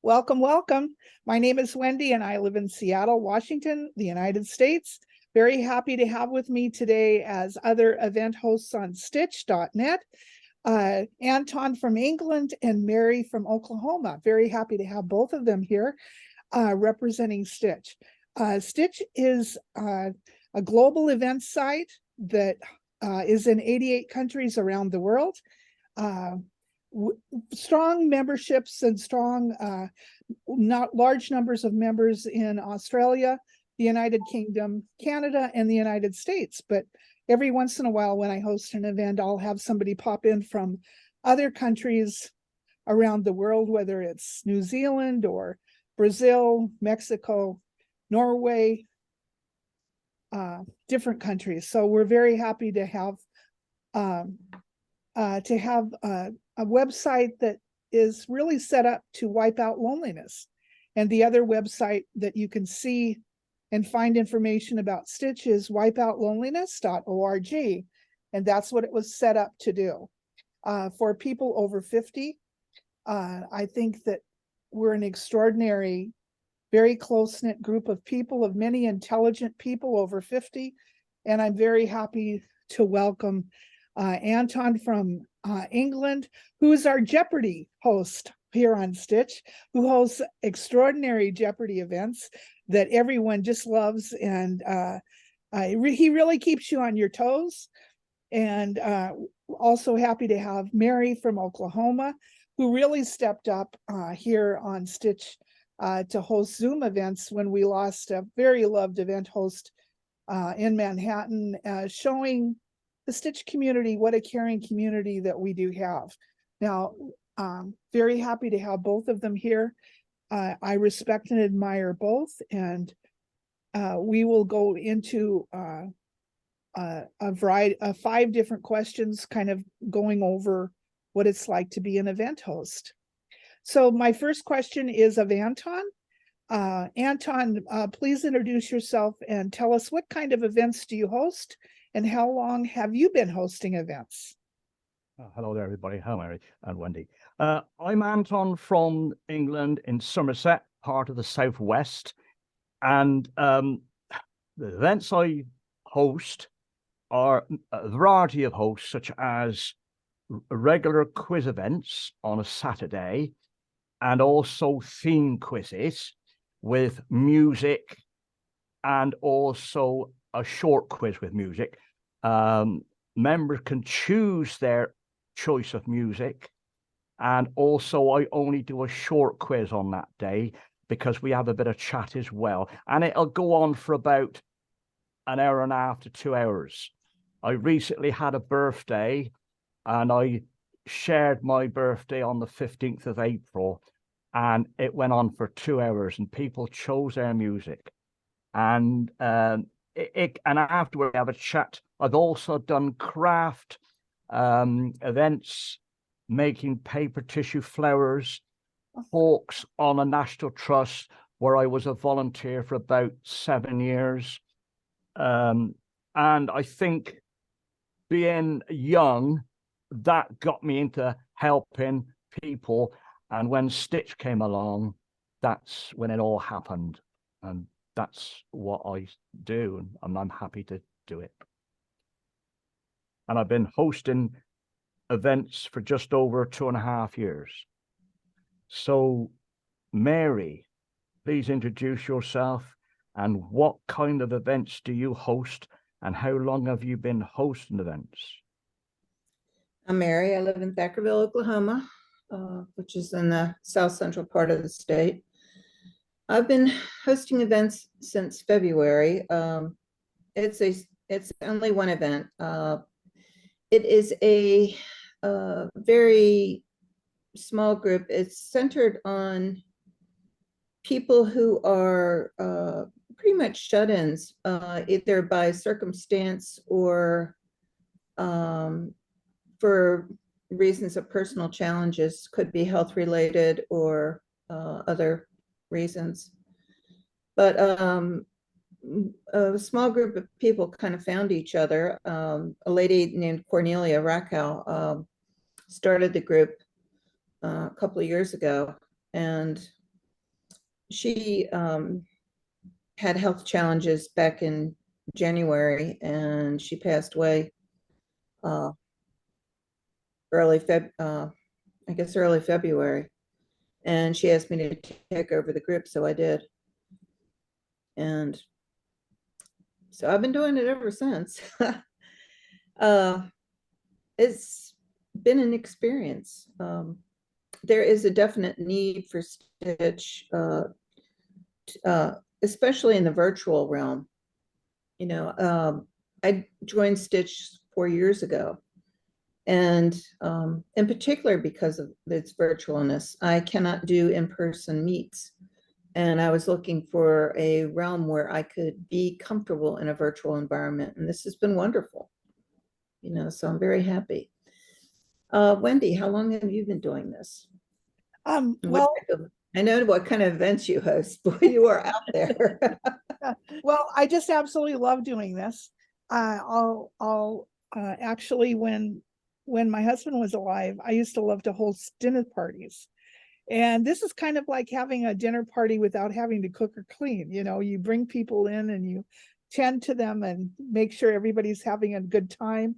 Welcome, welcome. My name is Wendy and I live in Seattle, Washington, the United States. Very happy to have with me today as other event hosts on Stitch.net, Anton from England and Mary from Oklahoma. Very happy to have both of them here representing Stitch. Stitch is a global event site that is in 88 countries around the world. Strong memberships and strong, not large numbers of members in Australia, the United Kingdom, Canada, and the United States. But every once in a while, when I host an event, I'll have somebody pop in from other countries around the world, whether it's New Zealand or Brazil, Mexico, Norway, different countries. So we're very happy to have a website that is really set up to wipe out loneliness. And the other website that you can see and find information about Stitch is wipeoutloneliness.org. And that's what it was set up to do. For people over 50, I think that we're an extraordinary, very close-knit group of people, of many intelligent people over 50. And I'm very happy to welcome Anton from England, who is our Jeopardy host here on Stitch, who hosts extraordinary Jeopardy events that everyone just loves. And he really keeps you on your toes. And also happy to have Mary from Oklahoma, who really stepped up here on Stitch to host Zoom events when we lost a very loved event host in Manhattan, showing the Stitch community what a caring community that we do have. Now, very happy to have both of them here. I respect and admire both, and we will go into a variety of 5 different questions, kind of going over what it's like to be an event host. So my first question is of Anton. Anton, please introduce yourself and tell us what kind of events do you host, and how long have you been hosting events? Hello there, everybody. Hi, Mary and Wendy. I'm Anton from England in Somerset, part of the Southwest. And the events I host are a variety of hosts, such as regular quiz events on a Saturday, and also theme quizzes with music, and also a short quiz with music. Members can choose their choice of music, and also I only do a short quiz on that day because we have a bit of chat as well, and it'll go on for about an hour and a half to 2 hours. I recently had a birthday, and I shared my birthday on the 15th of April, and it went on for 2 hours, and people chose their music. And and after we have a chat, I've also done craft events, making paper tissue flowers, talks on a national trust where I was a volunteer for about 7 years. And I think being young, that got me into helping people. And when Stitch came along, that's when it all happened. And that's what I do, and I'm happy to do it. And I've been hosting events for just over 2.5 years. So, Mary, please introduce yourself, and what kind of events do you host, and how long have you been hosting events? I'm Mary. I live in Thackerville, Oklahoma, which is in the south central part of the state. I've been hosting events since February. It's only one event. It is a very small group. It's centered on people who are pretty much shut-ins, either by circumstance or for reasons of personal challenges, could be health related or other reasons. But a small group of people kind of found each other. A lady named Cornelia Rakow started the group a couple of years ago, and she had health challenges back in January, and she passed away early February. And she asked me to take over the group, so I did. And so I've been doing it ever since. It's been an experience. There is a definite need for Stitch, especially in the virtual realm. You know, I joined Stitch 4 years ago, and in particular because of its virtualness, I cannot do in-person meets. And I was looking for a realm where I could be comfortable in a virtual environment, and this has been wonderful. You know, so I'm very happy. Wendy, how long have you been doing this? And what Well, type of- I know what kind of events you host, boy, you are out there. well, I just absolutely love doing this. I'll actually, when my husband was alive, I used to love to host dinner parties. And this is kind of like having a dinner party without having to cook or clean. You know, you bring people in and you tend to them and make sure everybody's having a good time.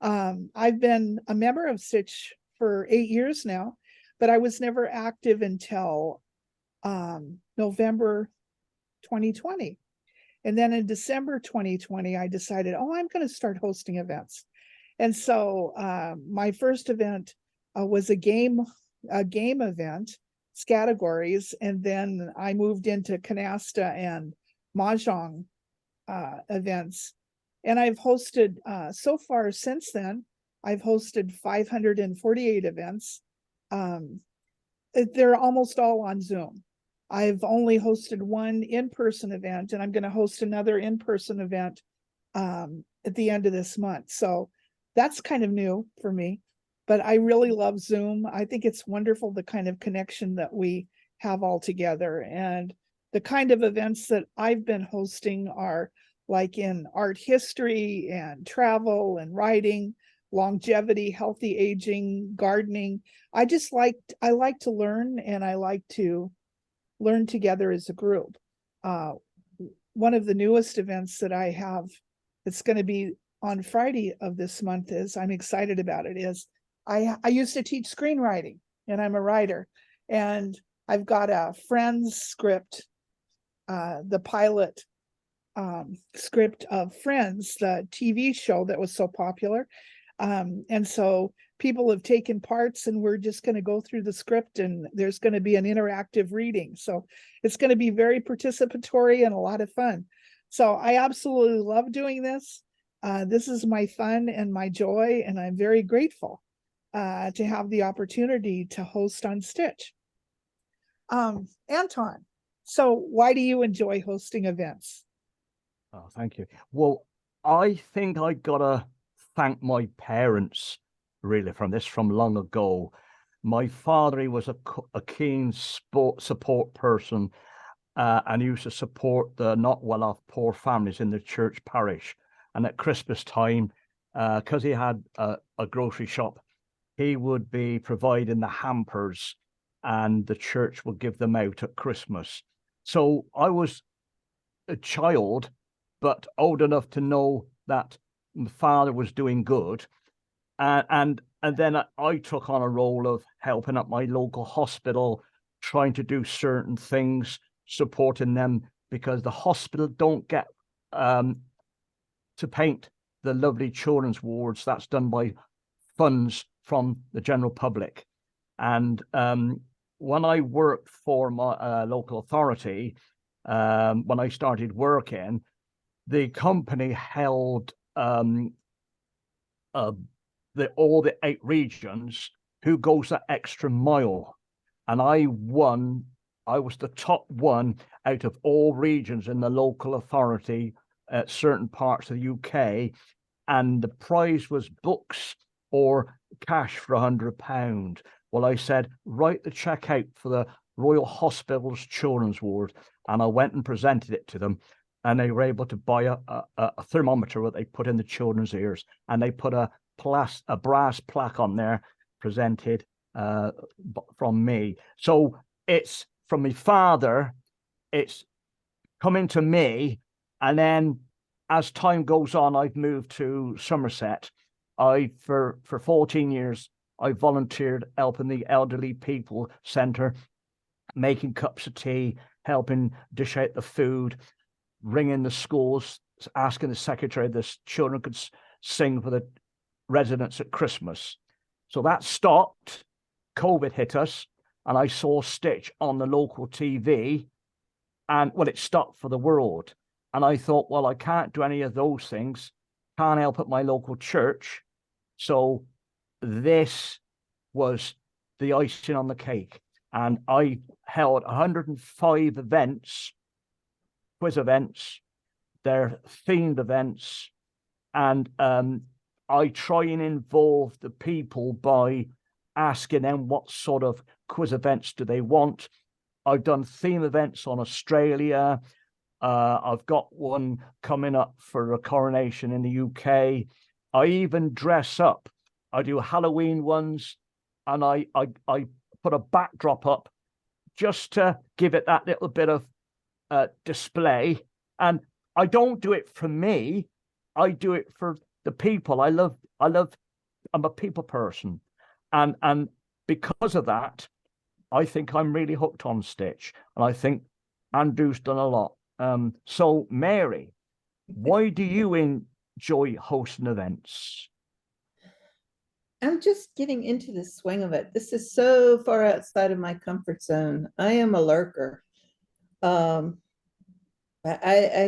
I've been a member of Stitch for 8 years now, but I was never active until November 2020. And then in December 2020, I decided, oh, I'm going to start hosting events. And so my first event was a game event, categories, and then I moved into canasta and mahjong events. And I've hosted so far since then, I've hosted 548 events. They're almost all on Zoom. I've only hosted one in-person event, and I'm going to host another in-person event at the end of this month. So that's kind of new for me, but I really love Zoom. I think it's wonderful, the kind of connection that we have all together. And the kind of events that I've been hosting are like in art history and travel and writing, longevity, healthy aging, gardening. I like to learn, and I like to learn together as a group. One of the newest events that I have, it's going to be on Friday of this month, is I'm excited about it, is I used to teach screenwriting, and I'm a writer, and I've got a Friends script, the pilot script of Friends, the TV show that was so popular. And so people have taken parts, and we're just going to go through the script, and there's going to be an interactive reading. So it's going to be very participatory and a lot of fun. So I absolutely love doing this. This is my fun and my joy, and I'm very grateful to have the opportunity to host on Stitch. Anton, so why do you enjoy hosting events? Oh, thank you. Well, I think I gotta thank my parents really from long ago. My father, he was a keen support person, and used to support the not well-off poor families in the church parish. And at Christmas time, because he had a grocery shop, he would be providing the hampers, and the church would give them out at Christmas. So I was a child, but old enough to know that my father was doing good. And then I took on a role of helping at my local hospital, trying to do certain things, supporting them, because the hospital don't get to paint the lovely children's wards. That's done by funds from the general public. And when I worked for my local authority, when I started working, the company held all the 8 regions, who goes that extra mile. And I won. I was the top one out of all regions in the local authority at certain parts of the UK. And the prize was books or cash for £100. Well, I said, write the check out for the Royal Hospital's Children's Ward. And I went and presented it to them. And they were able to buy a thermometer that they put in the children's ears. And they put a brass plaque on there, presented from me. So it's from my father it's coming to me. And then as time goes on, I've moved to Somerset. For 14 years, I volunteered helping the elderly people centre, making cups of tea, helping dish out the food, ringing the schools, asking the secretary the children could sing for the residents at Christmas. So that stopped. COVID hit us, and I saw Stitch on the local TV, and well, it stopped for the world. And I thought, well, I can't do any of those things, can't help at my local church. So this was the icing on the cake. And I held 105 events, quiz events, they're themed events. And I try and involve the people by asking them what sort of quiz events do they want. I've done theme events on Australia. I've got one coming up for a coronation in the UK. I even dress up. I do Halloween ones, and I put a backdrop up just to give it that little bit of display. And I don't do it for me. I do it for the people. I'm a people person. And because of that, I think I'm really hooked on Stitch. And I think Andrew's done a lot. So Mary, why do you enjoy hosting events? I'm just getting into the swing of it. This is so far outside of my comfort zone. I am a lurker. I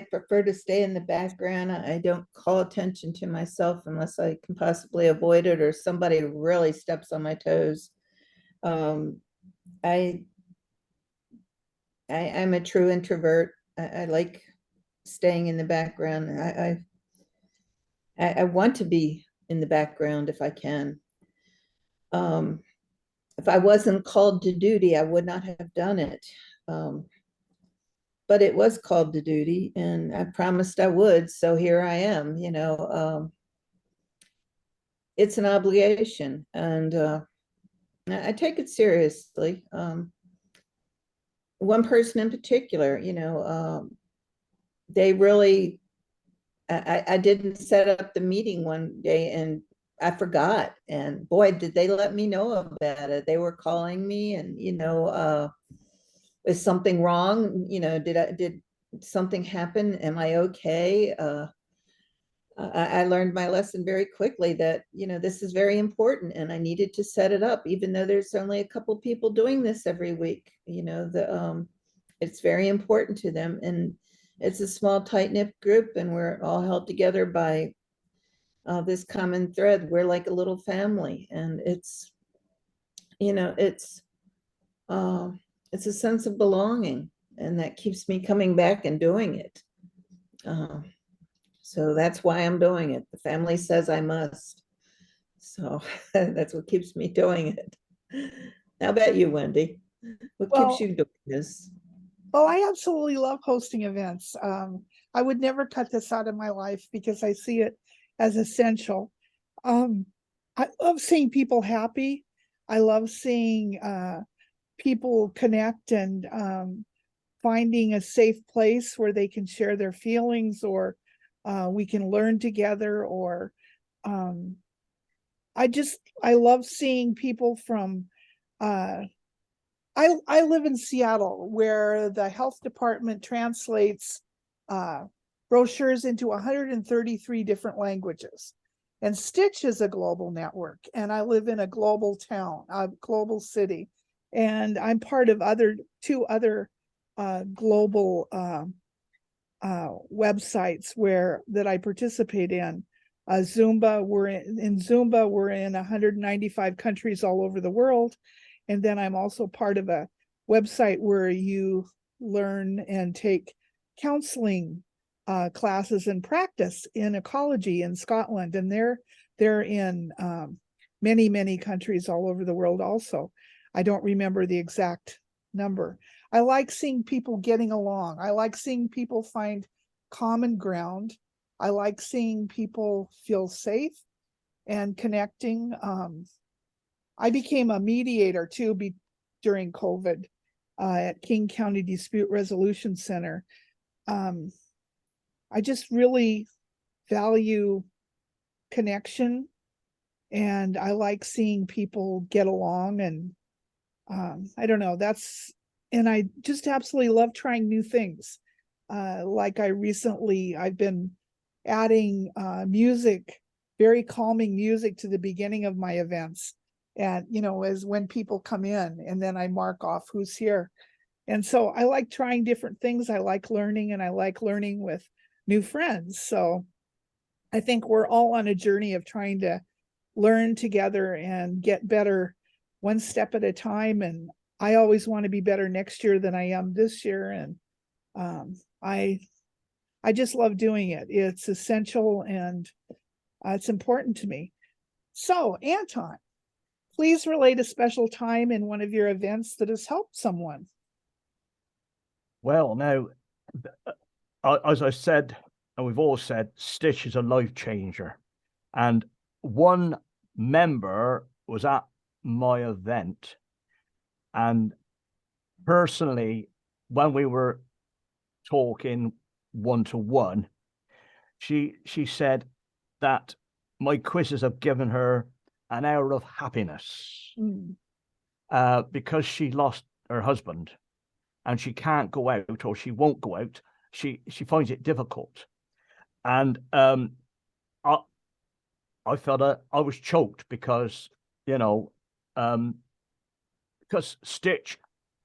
prefer to stay in the background. I don't call attention to myself unless I can possibly avoid it or somebody really steps on my toes. I'm a true introvert. I like staying in the background. I want to be in the background if I can. If I wasn't called to duty, I would not have done it. But it was called to duty, and I promised I would, so here I am. It's an obligation, and I take it seriously. One person in particular, they really, I didn't set up the meeting one day, and I forgot, and boy, did they let me know about it. They were calling me, and is something wrong? Did something happen? Am I okay? I learned my lesson very quickly that, this is very important, and I needed to set it up, even though there's only a couple people doing this every week. It's very important to them, and it's a small, tight-knit group, and we're all held together by this common thread. We're like a little family, and it's a sense of belonging, and that keeps me coming back and doing it. So that's why I'm doing it. The family says I must. So that's what keeps me doing it. How about you, Wendy? What Well, keeps you doing this? Well, I absolutely love hosting events. I would never cut this out of my life because I see it as essential. I love seeing people happy. I love seeing people connect and finding a safe place where they can share their feelings, or we can learn together, or I love seeing people from I live in Seattle, where the health department translates brochures into 133 different languages. And Stitch is a global network, and I live in a global town, a global city. And I'm part of two other global websites that I participate in. Zumba, we're in 195 countries all over the world. And then I'm also part of a website where you learn and take counseling classes and practice in ecology in Scotland. And they're in many, many countries all over the world also. I don't remember the exact number. I like seeing people getting along. I like seeing people find common ground. I like seeing people feel safe and connecting. I became a mediator too during COVID. at King County Dispute Resolution Center. I just really value connection, and I like seeing people get along, and I don't know, and I just absolutely love trying new things. Like I've been adding music, very calming music to the beginning of my events. And, as when people come in, and then I mark off who's here. And so I like trying different things. I like learning, and I like learning with new friends. So I think we're all on a journey of trying to learn together and get better one step at a time. And I always want to be better next year than I am this year. And I just love doing it. It's essential, and it's important to me. So, Anton, please relate a special time in one of your events that has helped someone. Well, now, as I said, and we've all said, Stitch is a life changer. And one member was at my event, and personally, when we were talking one-to-one, she said that my quizzes have given her an hour of happiness because she lost her husband, and she can't go out, or she won't go out. She finds it difficult. And I felt I was choked because, because Stitch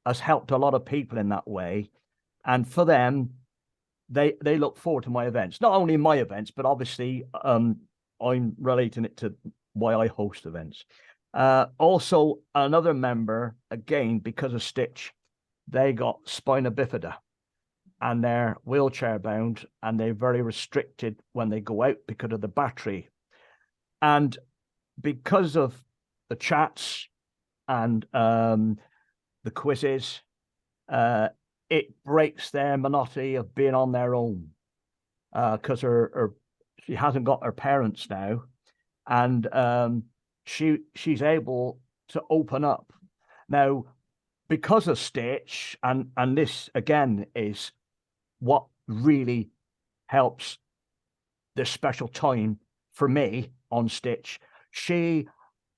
has helped a lot of people in that way. And for them, they look forward to my events, not only my events, but obviously I'm relating it to why I host events. Also, another member, again, because of Stitch, they got spina bifida, and they're wheelchair bound, and they're very restricted when they go out because of the battery. And because of the chats and the quizzes, it breaks their monotony of being on their own, because she hasn't got her parents now, and she's able to open up now because of Stitch. And this again is what really helps this special time for me on Stitch. She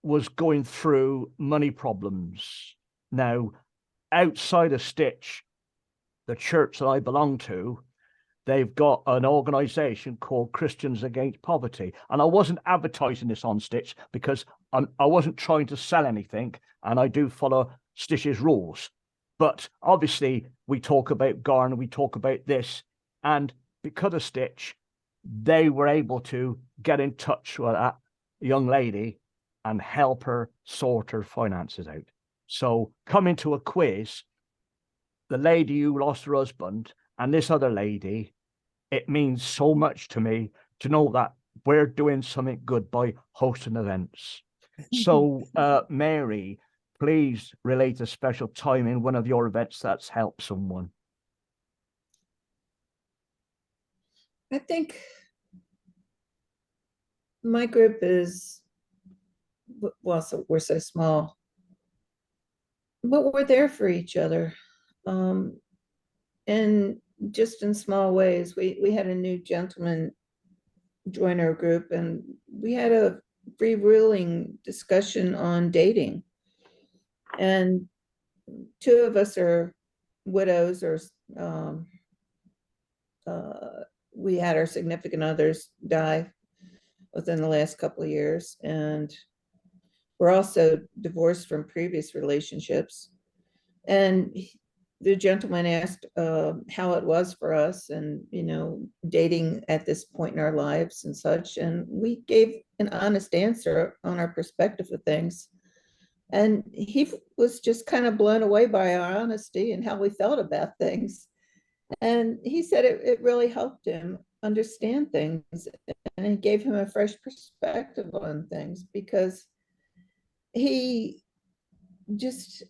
was going through money problems. Now, outside of Stitch, the church that I belong to, they've got an organization called Christians Against Poverty. And I wasn't advertising this on Stitch because I wasn't trying to sell anything, and I do follow Stitch's rules. But obviously, we talk about Garner, we talk about this, and because of Stitch, they were able to get in touch with that young lady and help her sort her finances out. So coming to a quiz, the lady who lost her husband and this other lady, it means so much to me to know that we're doing something good by hosting events. So, Mary, please relate a special time in one of your events that's helped someone. I think my group is, well, so we're so small, but we're there for each other. And just in small ways, we had a new gentleman join our group, and we had a freewheeling discussion on dating. And two of us are widows, or we had our significant others die within the last couple of years, and we're also divorced from previous relationships. And the gentleman asked how it was for us, and dating at this point in our lives and such, and we gave an honest answer on our perspective of things. And he was just kind of blown away by our honesty and how we felt about things. And he said it really helped him understand things, and it gave him a fresh perspective on things, because he just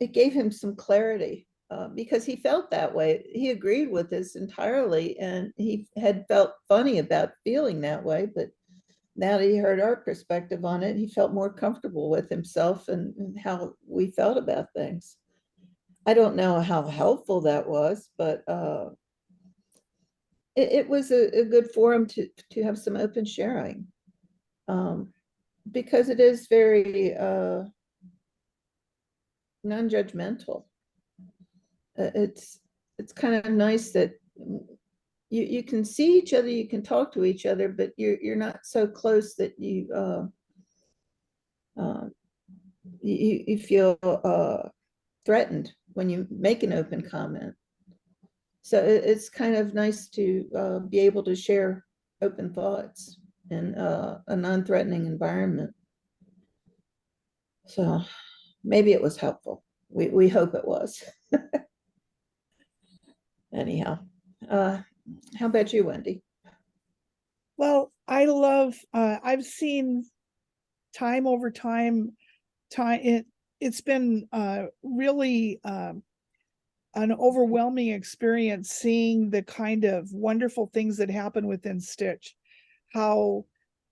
it gave him some clarity, because he felt that way. He agreed with this entirely, and he had felt funny about feeling that way, but now that he heard our perspective on it, he felt more comfortable with himself and how we felt about things. I don't know how helpful that was, but it was a good forum to have some open sharing. Because it is very non-judgmental. It's kind of nice that you can see each other, you can talk to each other, but you're not so close that you feel threatened when you make an open comment. So it's kind of nice to be able to share open thoughts in a non-threatening environment. So maybe it was helpful. We hope it was. Anyhow, how about you, Wendy? Well, I love, I've seen time over time, it's been really an overwhelming experience seeing the kind of wonderful things that happen within Stitch, how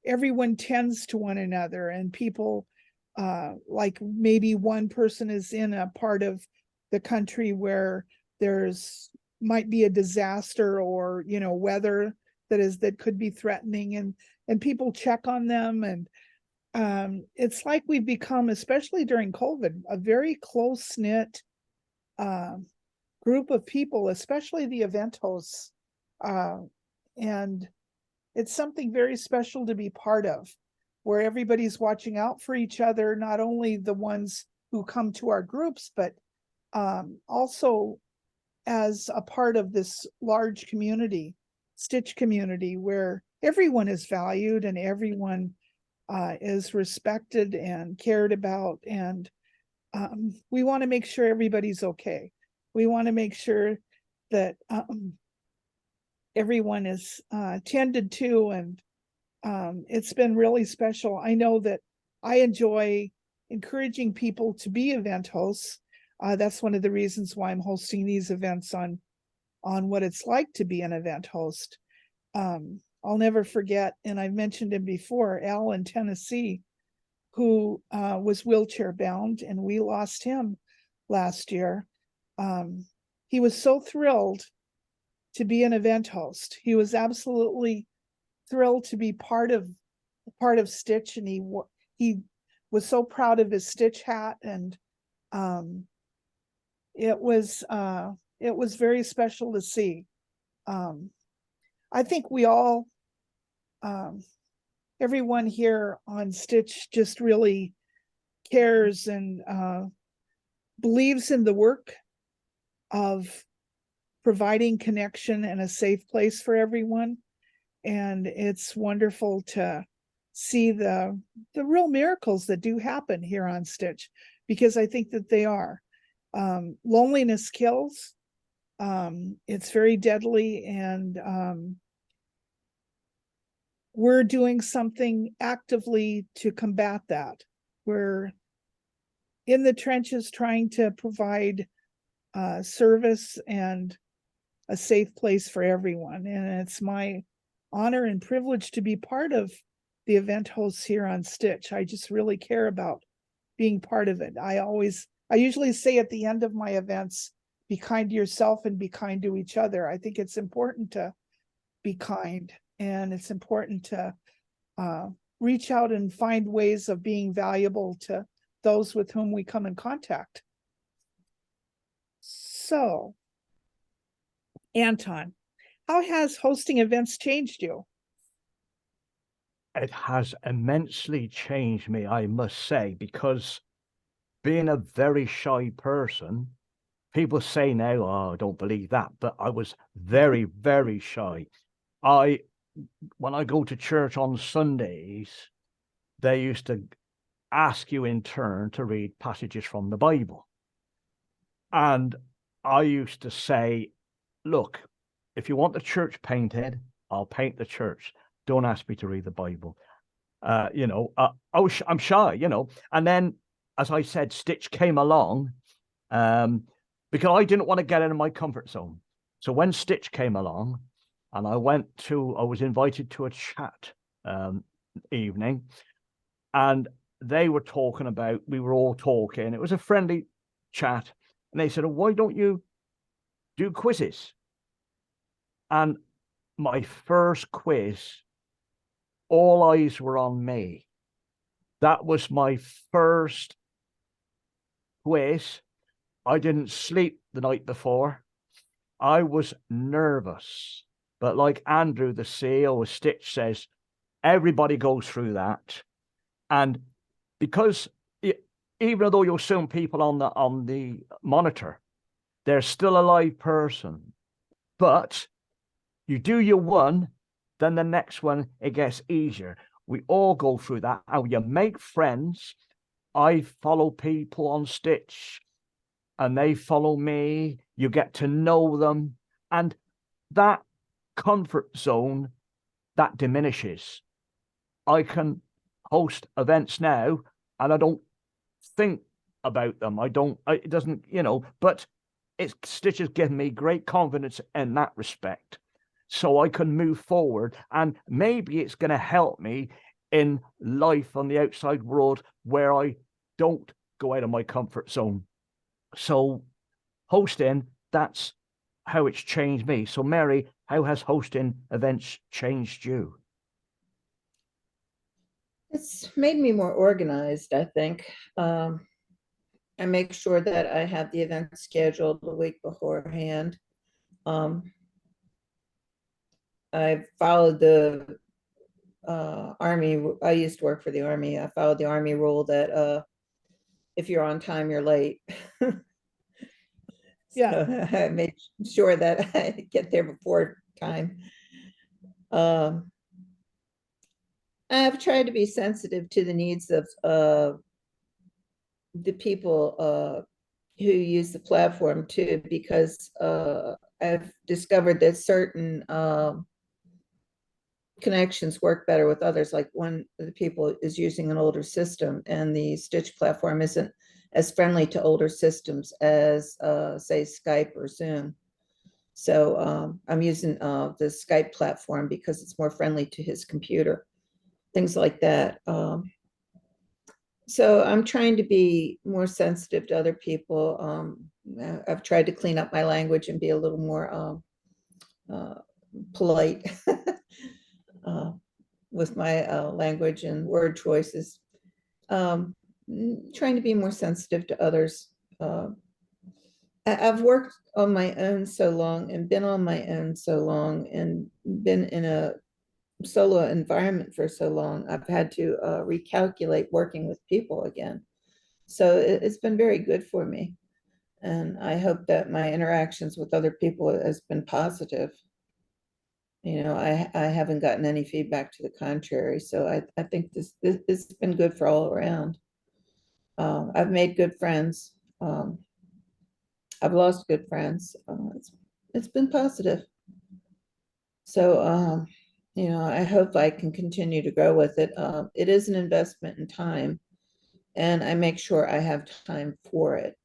everyone tends to one another, and people, like maybe one person is in a part of the country where there's might be a disaster or, you know, weather that could be threatening, and people check on them. And it's like we've become, especially during COVID, a very close-knit group of people, especially the event hosts. And it's something very special to be part of, where everybody's watching out for each other, not only the ones who come to our groups, but also as a part of this large community, Stitch community, where everyone is valued and everyone is respected and cared about. And we want to make sure everybody's okay. We want to make sure that everyone is tended to, and it's been really special. I know that I enjoy encouraging people to be event hosts. That's one of the reasons why I'm hosting these events on what it's like to be an event host. I'll never forget, and I've mentioned him before, Al in Tennessee, who was wheelchair bound, and we lost him last year. He was so thrilled to be an event host. He was absolutely thrilled to be part of Stitch, and he was so proud of his Stitch hat, and it was very special to see. I think we all, everyone here on Stitch just really cares and believes in the work of providing connection and a safe place for everyone. And it's wonderful to see the real miracles that do happen here on Stitch, because I think that they are. Loneliness kills. It's very deadly, and we're doing something actively to combat that. We're in the trenches trying to provide service and a safe place for everyone. And it's my honor and privilege to be part of the event hosts here on Stitch. I just really care about being part of it. I usually say at the end of my events, be kind to yourself and be kind to each other. I think it's important to be kind, and it's important to reach out and find ways of being valuable to those with whom we come in contact. So, Anton, how has hosting events changed you? It has immensely changed me, I must say, because being a very shy person, people say now, oh, I don't believe that, but I was very, very shy. When I go to church on Sundays, they used to ask you in turn to read passages from the Bible. And I used to say, look, if you want the church painted, I'll paint the church. Don't ask me to read the Bible. I'm shy, And then, as I said, Stitch came along because I didn't want to get out of my comfort zone. So when Stitch came along, and I was invited to a chat evening, and we were all talking. It was a friendly chat, And they said, oh, why don't you do quizzes? And my first quiz, all eyes were on me. That was my first quiz. I didn't sleep the night before. I was nervous. But like Andrew, the CEO of Stitch, says, everybody goes through that. And because even though you'll assume people on the monitor, they're still a live person. But you do your one, then the next one, it gets easier. We all go through that. How you make friends. I follow people on Stitch and they follow me. You get to know them. And that comfort zone, that diminishes. I can host events now and I don't think about them. It doesn't, but Stitch has given me great confidence in that respect. So I can move forward, and maybe it's going to help me in life on the outside world where I don't go out of my comfort zone. So hosting, that's how it's changed me. So Mary, how has hosting events changed you? It's made me more organized, I think. I make sure that I have the event scheduled the week beforehand. I followed the Army. I used to work for the Army. I followed the Army rule that if you're on time, you're late. Yeah. So I made sure that I get there before time. I've tried to be sensitive to the needs of the people who use the platform too, because I've discovered that certain connections work better with others. Like one of the people is using an older system, and the Stitch platform isn't as friendly to older systems as say Skype or Zoom. So I'm using the Skype platform because it's more friendly to his computer, things like that. So I'm trying to be more sensitive to other people. I've tried to clean up my language and be a little more polite with my language and word choices. Trying to be more sensitive to others. I've worked on my own so long and been on my own so long and been in a solo environment for so long. I've had to recalculate working with people again. So it's been very good for me. And I hope that my interactions with other people has been positive. I haven't gotten any feedback to the contrary. So I think this has been good for all around. I've made good friends. I've lost good friends. It's been positive. So, I hope I can continue to grow with it. It is an investment in time, and I make sure I have time for it.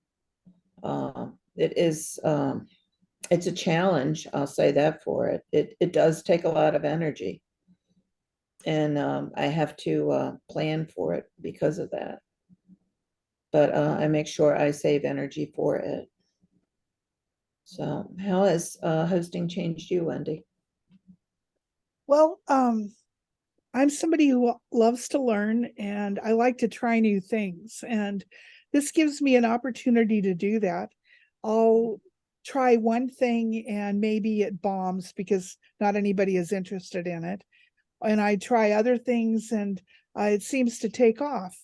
It's a challenge, I'll say that for it. It does take a lot of energy, and I have to plan for it because of that. But I make sure I save energy for it. So how has hosting changed you, Wendy? Well, I'm somebody who loves to learn, and I like to try new things. And this gives me an opportunity to do that. I'll try one thing and maybe it bombs because not anybody is interested in it. And I try other things and it seems to take off.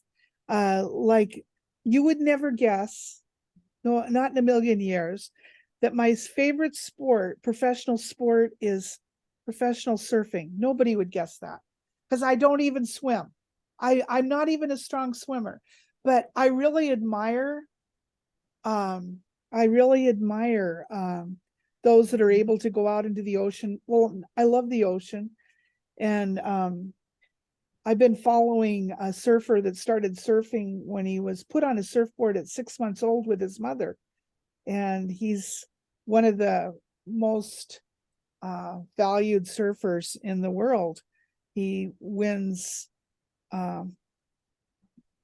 Like you would never guess, no, not in a million years, that my favorite sport, professional sport, is professional surfing. Nobody would guess that because I don't even swim. I'm not even a strong swimmer, but I really admire those that are able to go out into the ocean. Well, I love the ocean, and I've been following a surfer that started surfing when he was put on a surfboard at 6 months old with his mother, and he's one of the most valued surfers in the world. He wins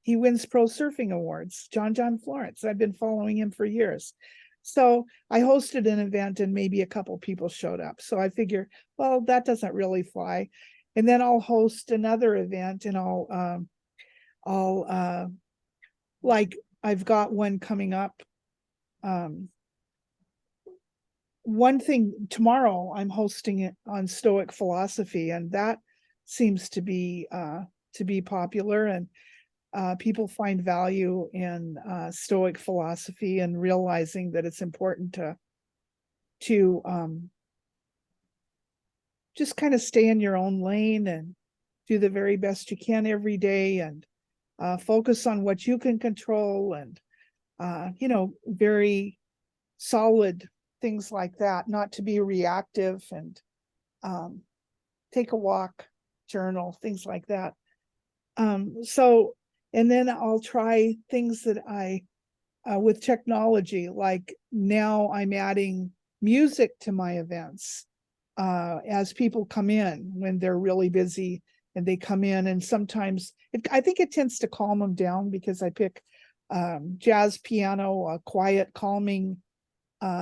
he wins pro surfing awards, John Florence. I've been following him for years. So I hosted an event and maybe a couple people showed up. So I figure, well, that doesn't really fly. And then I'll host another event and I'll like I've got one coming up. One thing tomorrow I'm hosting it on Stoic philosophy, and that seems to be popular, and people find value in Stoic philosophy and realizing that it's important to just kind of stay in your own lane and do the very best you can every day, and focus on what you can control, and very solid things like that, not to be reactive, and take a walk, journal, things like that. And then I'll try things that with technology, like now I'm adding music to my events as people come in when they're really busy and they come in, and sometimes I think it tends to calm them down because I pick jazz piano, quiet, calming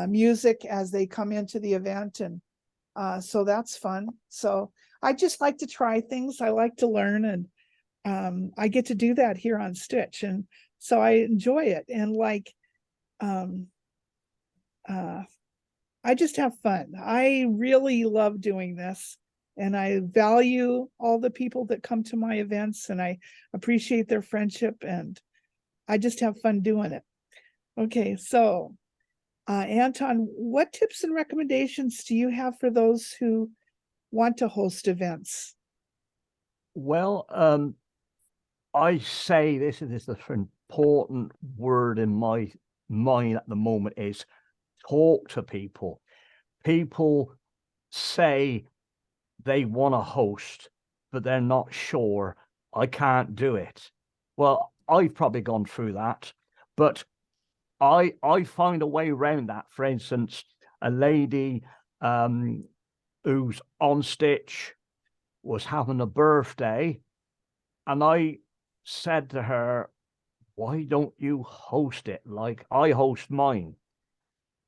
music as they come into the event. And so that's fun. So I just like to try things. I like to learn, and I get to do that here on Stitch. And so I enjoy it. And I just have fun. I really love doing this, and I value all the people that come to my events, and I appreciate their friendship, and I just have fun doing it. Okay, so Anton, what tips and recommendations do you have for those who want to host events? Well, I say this is the important word in my mind at the moment is talk to people. People say they want to host, but they're not sure. I can't do it. Well, I've probably gone through that, but I find a way around that. For instance, a lady who's on Stitch was having a birthday, and I said to her, why don't you host it like I host mine?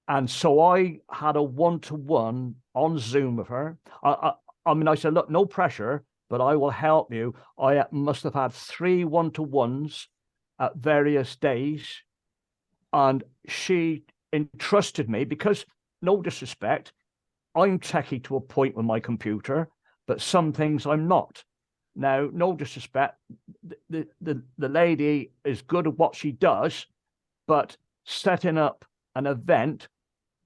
And so I had a one-to-one on Zoom with her. I mean, I said, look, no pressure, but I will help you. I must have had 3 one-to-ones at various days. And she entrusted me because, no disrespect, I'm techie to a point with my computer, but some things I'm not. Now, no disrespect, the lady is good at what she does, but setting up an event,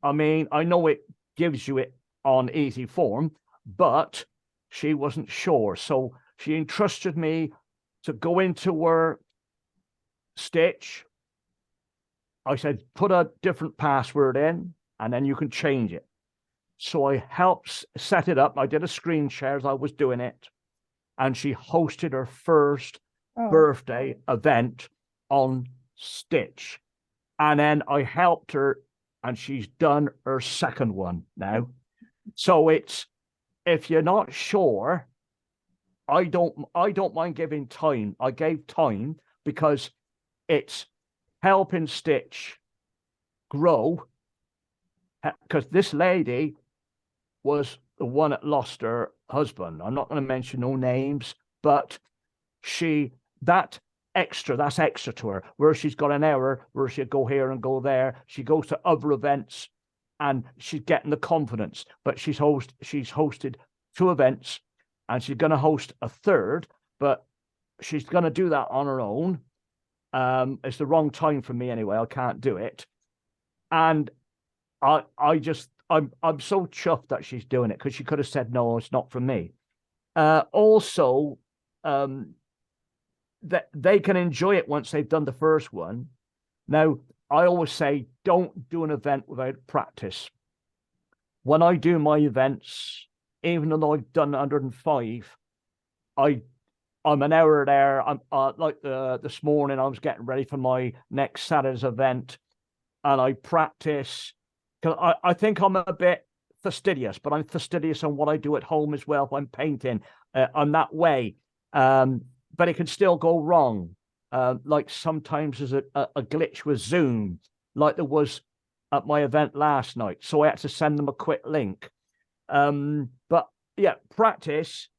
I mean, I know it gives you it on easy form, but she wasn't sure. So she entrusted me to go into her Stitch. I said, put a different password in, and then you can change it. So I helped set it up. I did a screen share as I was doing it, and she hosted her first birthday event on Stitch. And then I helped her, and she's done her second one now. So it's, if you're not sure, I don't mind giving time. I gave time because it's helping Stitch grow. Because this lady was the one that lost her husband. I'm not going to mention no names, but that's extra to her, where she's got an hour where she'll go here and go there. She goes to other events and she's getting the confidence, but she's hosted 2 events and she's going to host a third, but she's going to do that on her own. It's the wrong time for me anyway. I can't do it. And I'm so chuffed that she's doing it, because she could have said, no, it's not for me. Also, that they can enjoy it once they've done the first one. Now, I always say, don't do an event without practice. When I do my events, even though I've done 105, I'm an hour there. I'm like this morning, I was getting ready for my next Saturday's event, and I practice, because I think I'm a bit fastidious, but I'm fastidious on what I do at home as well. If I'm painting, I'm that way. But it can still go wrong. like sometimes there's a glitch with Zoom, like there was at my event last night. So I had to send them a quick link. But yeah, practice.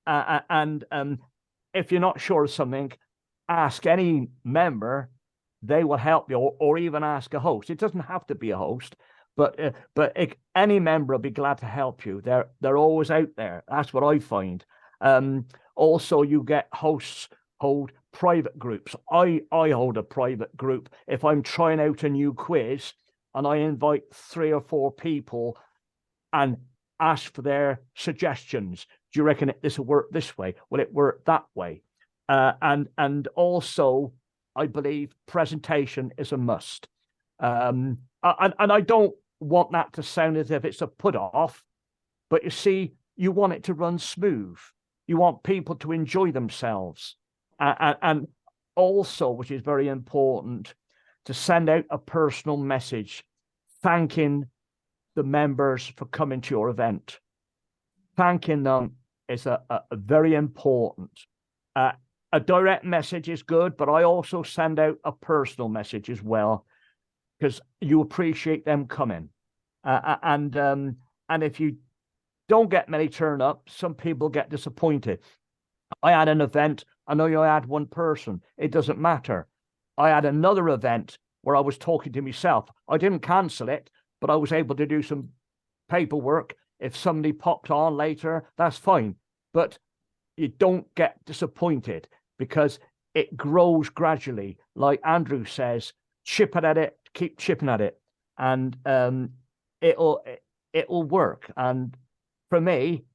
And if you're not sure of something, ask any member. They will help you, or even ask a host. It doesn't have to be a host, but any member will be glad to help you. They're always out there. That's what I find. Also, you get hosts hold private groups. I hold a private group if I'm trying out a new quiz, and I invite 3 or 4 people and ask for their suggestions. Do you reckon this will work this way? Will it work that way? And also, I believe presentation is a must. And I don't want that to sound as if it's a put off, but you see, you want it to run smooth. You want people to enjoy themselves. And also, which is very important, to send out a personal message thanking the members for coming to your event. Thanking them is a very important. A direct message is good, but I also send out a personal message as well, because you appreciate them coming. And if you don't get many turn up, some people get disappointed. I had an event, I know you had one person, it doesn't matter. I had another event where I was talking to myself. I didn't cancel it, but I was able to do some paperwork. If somebody popped on later, that's fine. But you don't get disappointed, because it grows gradually. Like Andrew says, chip at it, keep chipping at it, and it'll work. And for me,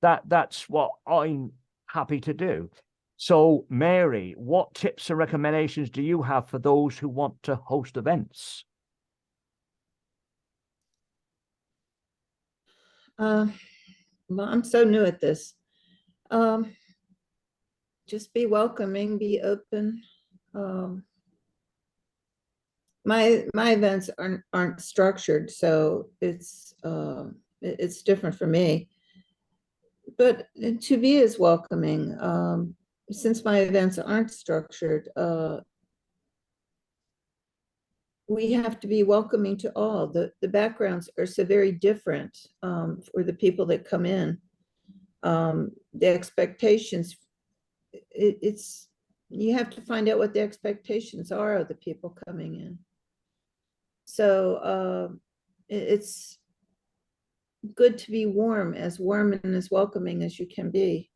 that's what I'm happy to do. So, Mary, what tips and recommendations do you have for those who want to host events? Well, I'm so new at this. Just be welcoming, be open. My events aren't structured, so it's different for me. But to be as welcoming, since my events aren't structured, we have to be welcoming to all. The backgrounds are so very different for the people that come in. The expectations, you have to find out what the expectations are of the people coming in. So it's good to be warm and as welcoming as you can be,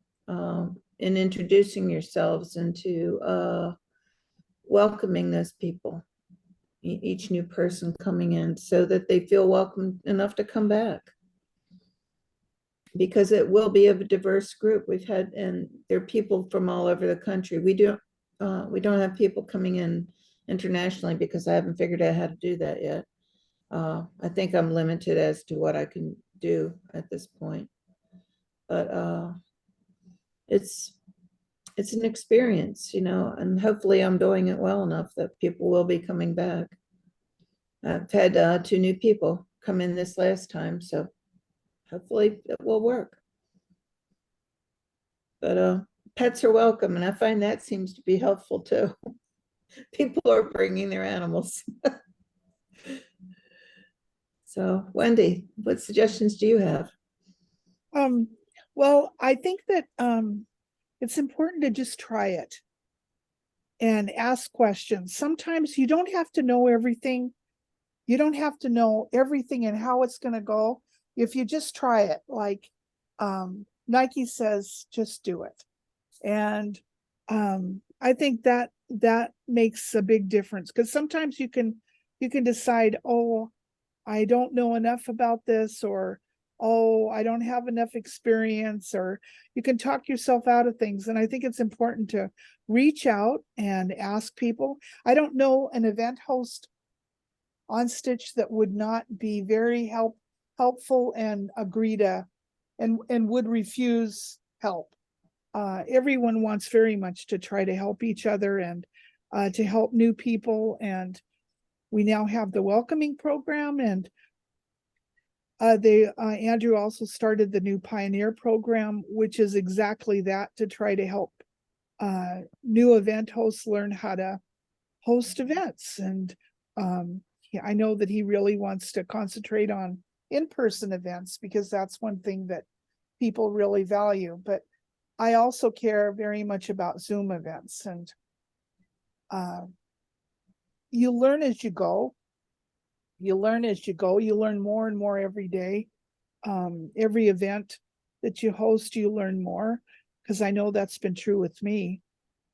in introducing yourselves and to welcoming those people, each new person coming in, so that they feel welcome enough to come back. Because it will be of a diverse group. We've had, and there are people from all over the country. We don't have people coming in internationally, because I haven't figured out how to do that yet. I think I'm limited as to what I can do at this point, but it's an experience, and hopefully I'm doing it well enough that people will be coming back. I've had 2 new people come in this last time, so hopefully it will work. But pets are welcome, and I find that seems to be helpful too. People are bringing their animals. So, Wendy, what suggestions do you have? Well, I think that it's important to just try it and ask questions. Sometimes you don't have to know everything. You don't have to know everything and how it's going to go. If you just try it, like Nike says, just do it. And I think that makes a big difference, because sometimes you can decide, oh, I don't know enough about this, or oh, I don't have enough experience, or you can talk yourself out of things. And I think it's important to reach out and ask people. I don't know an event host on Stitch that would not be very helpful and agree to and would refuse help. Everyone wants very much to try to help each other and to help new people. And we now have the welcoming program, and Andrew also started the new Pioneer program, which is exactly that, to try to help new event hosts learn how to host events. And I know that he really wants to concentrate on in-person events because that's one thing that people really value. But I also care very much about Zoom events, and you learn as you go. You learn as you go. You learn more and more every day. Every event that you host, you learn more, because I know that's been true with me.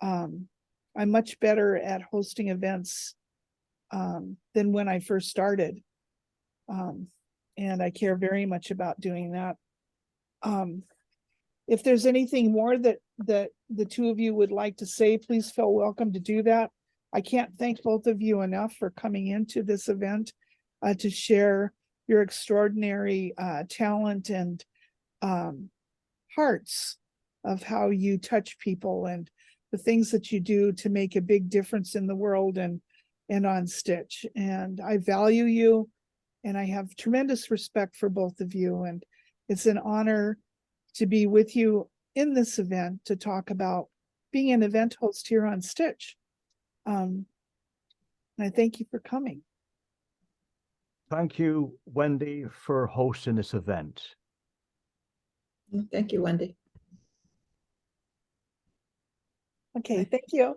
I'm much better at hosting events than when I first started. And I care very much about doing that. If there's anything more that the two of you would like to say, please feel welcome to do that. I can't thank both of you enough for coming into this event to share your extraordinary talent and hearts of how you touch people and the things that you do to make a big difference in the world and on Stitch. And I value you, and I have tremendous respect for both of you. And it's an honor to be with you in this event to talk about being an event host here on Stitch. And I thank you for coming. Thank you, Wendy, for hosting this event. Thank you, Wendy. Okay, thank you.